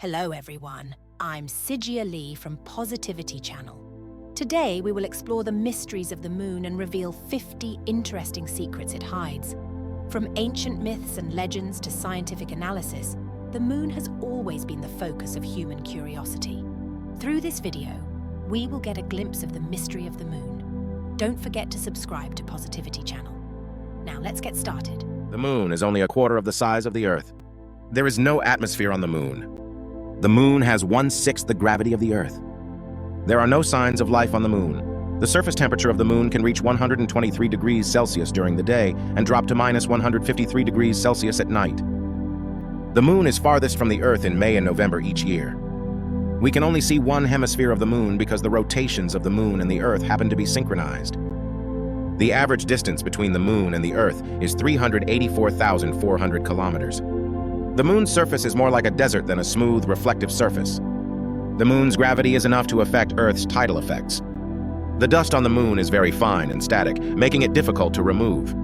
Hello everyone, I'm Sigia Lee from Positivity Channel. Today we will explore the mysteries of the moon and reveal 50 interesting secrets it hides. From ancient myths and legends to scientific analysis, the moon has always been the focus of human curiosity. Through this video, we will get a glimpse of the mystery of the moon. Don't forget to subscribe to Positivity Channel. Now let's get started. The moon is only a quarter of the size of the Earth. There is no atmosphere on the moon. The moon has 1/6 the gravity of the Earth. There are no signs of life on the moon. The surface temperature of the moon can reach 123 degrees Celsius during the day and drop to minus 153 degrees Celsius at night. The moon is farthest from the Earth in May and November each year. We can only see one hemisphere of the moon because the rotations of the moon and the Earth happen to be synchronized. The average distance between the moon and the Earth is 384,400 kilometers. The moon's surface is more like a desert than a smooth, reflective surface. The moon's gravity is enough to affect Earth's tidal effects. The dust on the moon is very fine and static, making it difficult to remove.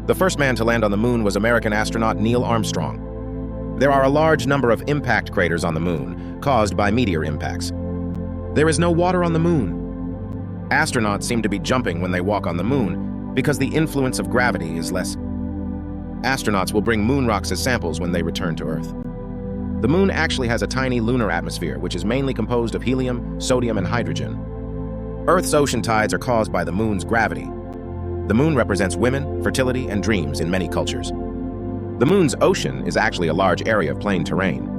The first man to land on the moon was American astronaut Neil Armstrong. There are a large number of impact craters on the moon, caused by meteor impacts. There is no water on the moon. Astronauts seem to be jumping when they walk on the moon because the influence of gravity is less. Astronauts will bring moon rocks as samples when they return to Earth. The moon actually has a tiny lunar atmosphere, which is mainly composed of helium, sodium, and hydrogen. Earth's ocean tides are caused by the moon's gravity. The moon represents women, fertility, and dreams in many cultures. The moon's ocean is actually a large area of plain terrain.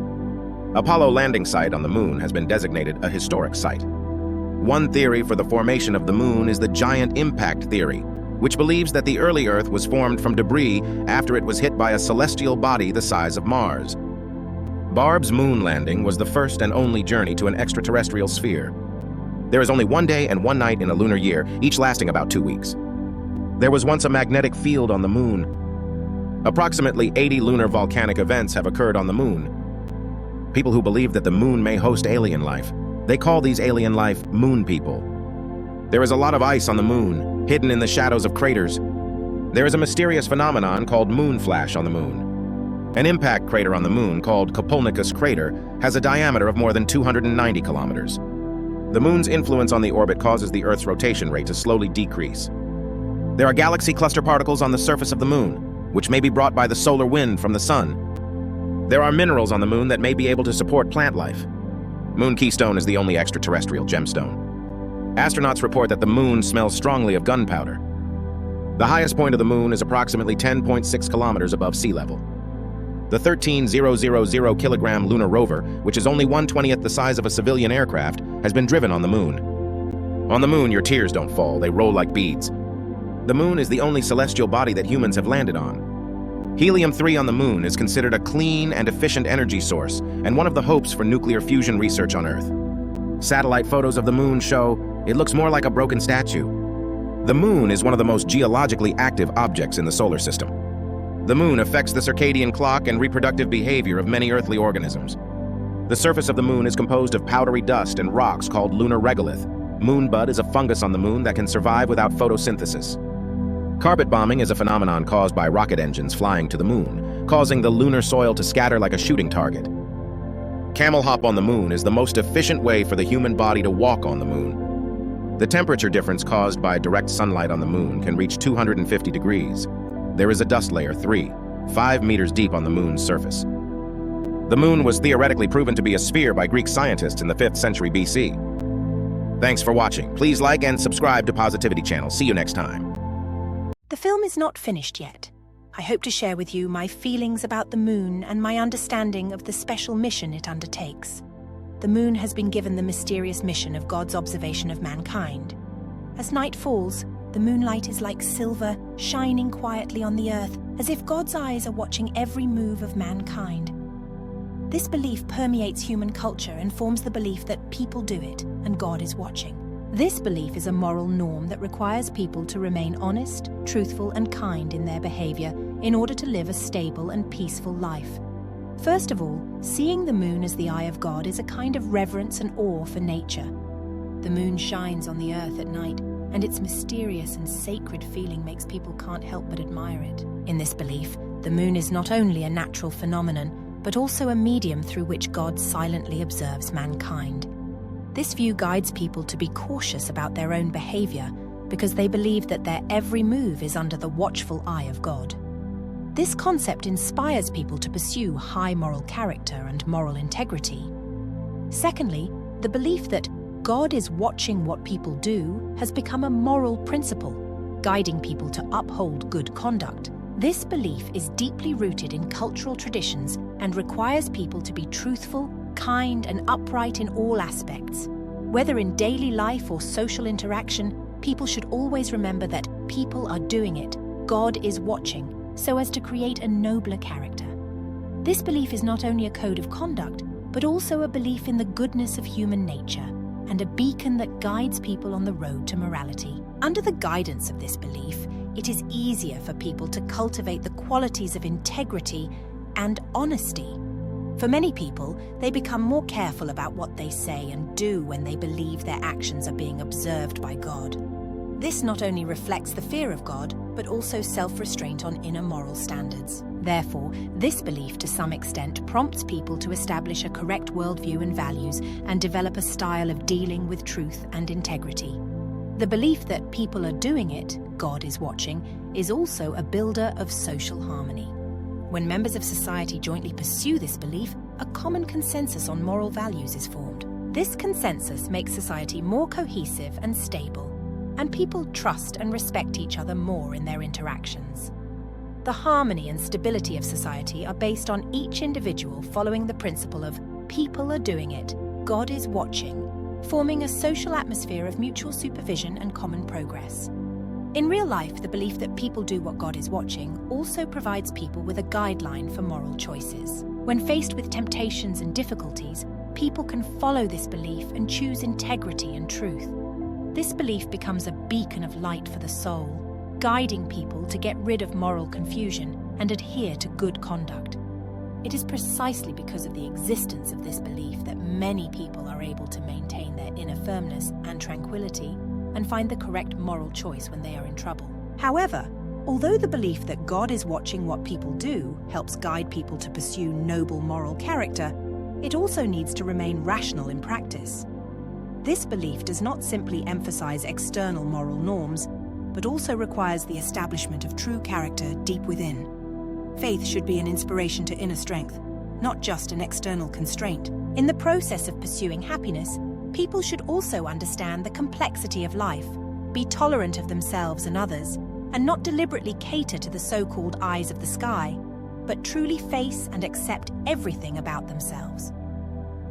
Apollo landing site on the moon has been designated a historic site. One theory for the formation of the moon is the giant impact theory, which believes that the early Earth was formed from debris after it was hit by a celestial body the size of Mars. Barb's moon landing was the first and only journey to an extraterrestrial sphere. There is only one day and one night in a lunar year, each lasting about 2 weeks. There was once a magnetic field on the moon. Approximately 80 lunar volcanic events have occurred on the moon. People who believe that the moon may host alien life, they call these alien life moon people. There is a lot of ice on the moon, hidden in the shadows of craters. There is a mysterious phenomenon called moon flash on the moon. An impact crater on the moon called Copernicus crater has a diameter of more than 290 kilometers. The moon's influence on the orbit causes the Earth's rotation rate to slowly decrease. There are galaxy cluster particles on the surface of the moon, which may be brought by the solar wind from the sun. There are minerals on the moon that may be able to support plant life. Moon Keystone is the only extraterrestrial gemstone. Astronauts report that the moon smells strongly of gunpowder. The highest point of the moon is approximately 10.6 kilometers above sea level. The 13,000 kilogram lunar rover, which is only 1/20th the size of a civilian aircraft, has been driven on the moon. On the moon, your tears don't fall, they roll like beads. The moon is the only celestial body that humans have landed on. Helium-3 on the moon is considered a clean and efficient energy source and one of the hopes for nuclear fusion research on Earth. Satellite photos of the moon show it looks more like a broken statue. The moon is one of the most geologically active objects in the solar system. The moon affects the circadian clock and reproductive behavior of many earthly organisms. The surface of the moon is composed of powdery dust and rocks called lunar regolith. Moonbud is a fungus on the moon that can survive without photosynthesis. Carpet bombing is a phenomenon caused by rocket engines flying to the moon, causing the lunar soil to scatter like a shooting target. Camel hop on the moon is the most efficient way for the human body to walk on the moon. The temperature difference caused by direct sunlight on the moon can reach 250 degrees. There is a dust layer 5 meters deep on the moon's surface. The moon was theoretically proven to be a sphere by Greek scientists in the 5th century BC. Thanks for watching. Please like and subscribe to Positivity Channel. See you next time. The film is not finished yet. I hope to share with you my feelings about the moon and my understanding of the special mission it undertakes. The moon has been given the mysterious mission of God's observation of mankind. As night falls, the moonlight is like silver, shining quietly on the earth, as if God's eyes are watching every move of mankind. This belief permeates human culture and forms the belief that people do it and God is watching. This belief is a moral norm that requires people to remain honest, truthful, and kind in their behavior in order to live a stable and peaceful life. First of all, seeing the moon as the eye of God is a kind of reverence and awe for nature. The moon shines on the earth at night, and its mysterious and sacred feeling makes people can't help but admire it. In this belief, the moon is not only a natural phenomenon, but also a medium through which God silently observes mankind. This view guides people to be cautious about their own behavior because they believe that their every move is under the watchful eye of God. This concept inspires people to pursue high moral character and moral integrity. Secondly, the belief that God is watching what people do has become a moral principle, guiding people to uphold good conduct. This belief is deeply rooted in cultural traditions and requires people to be truthful, kind, and upright in all aspects. Whether in daily life or social interaction, people should always remember that people are doing it, God is watching, so as to create a nobler character. This belief is not only a code of conduct, but also a belief in the goodness of human nature and a beacon that guides people on the road to morality. Under the guidance of this belief, it is easier for people to cultivate the qualities of integrity and honesty. For many people, they become more careful about what they say and do when they believe their actions are being observed by God. This not only reflects the fear of God, but also self-restraint on inner moral standards. Therefore, this belief to some extent prompts people to establish a correct worldview and values and develop a style of dealing with truth and integrity. The belief that people are doing it, God is watching, is also a builder of social harmony. When members of society jointly pursue this belief, a common consensus on moral values is formed. This consensus makes society more cohesive and stable, and people trust and respect each other more in their interactions. The harmony and stability of society are based on each individual following the principle of people are doing it, God is watching, forming a social atmosphere of mutual supervision and common progress. In real life, the belief that people do what God is watching also provides people with a guideline for moral choices. When faced with temptations and difficulties, people can follow this belief and choose integrity and truth. This belief becomes a beacon of light for the soul, guiding people to get rid of moral confusion and adhere to good conduct. It is precisely because of the existence of this belief that many people are able to maintain their inner firmness and tranquility and find the correct moral choice when they are in trouble. However, although the belief that God is watching what people do helps guide people to pursue noble moral character, it also needs to remain rational in practice. This belief does not simply emphasize external moral norms, but also requires the establishment of true character deep within. Faith should be an inspiration to inner strength, not just an external constraint. In the process of pursuing happiness, people should also understand the complexity of life, be tolerant of themselves and others, and not deliberately cater to the so-called eyes of the sky, but truly face and accept everything about themselves.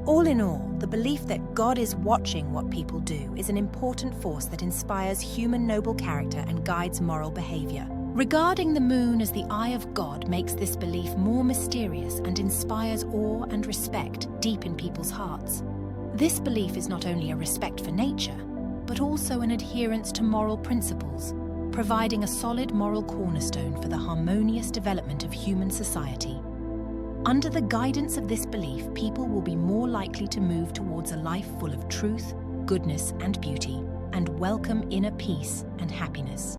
All in all, the belief that God is watching what people do is an important force that inspires human noble character and guides moral behavior. Regarding the moon as the eye of God makes this belief more mysterious and inspires awe and respect deep in people's hearts. This belief is not only a respect for nature, but also an adherence to moral principles, providing a solid moral cornerstone for the harmonious development of human society. Under the guidance of this belief, people will be more likely to move towards a life full of truth, goodness, and beauty, and welcome inner peace and happiness.